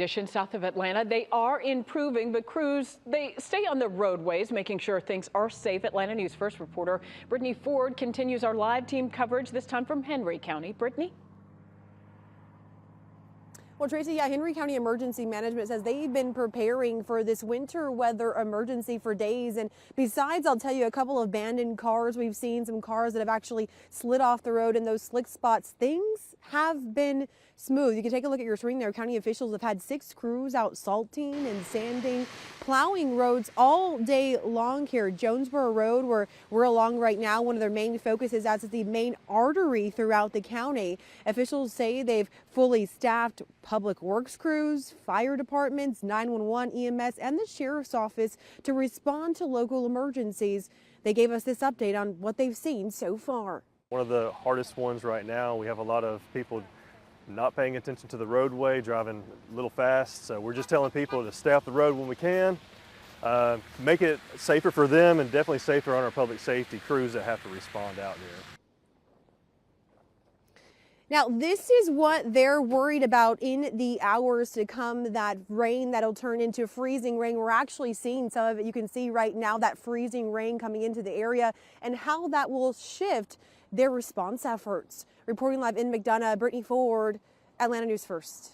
Conditions south of Atlanta, they are improving, but crews, they stay on the roadways, making sure things are safe. Atlanta News First reporter Brittany Ford continues our live team coverage, this time from Henry County. Brittany? Well, Tracy, Henry County Emergency Management says they've been preparing for this winter weather emergency for days. And besides, I'll tell you, a couple of abandoned cars. We've seen some cars that have actually slid off the road in those slick spots. Things have been smooth. You can take a look at your screen there. County officials have had 6 crews out salting and sanding, plowing roads all day long here. Jonesboro Road, where we're along right now, one of their main focuses as the main artery throughout the county. Officials say they've fully staffed public works crews, fire departments, 911, EMS, and the sheriff's office to respond to local emergencies. They gave us this update on what they've seen so far. One of the hardest ones right now, we have a lot of people not paying attention to the roadway, driving a little fast. So we're just telling people to stay off the road when we can, make it safer for them and definitely safer on our public safety crews that have to respond out here. Now, this is what they're worried about in the hours to come, that rain that'll turn into freezing rain. We're actually seeing some of it. You can see right now that freezing rain coming into the area and how that will shift their response efforts. Reporting live in McDonough, Brittany Ford, Atlanta News First.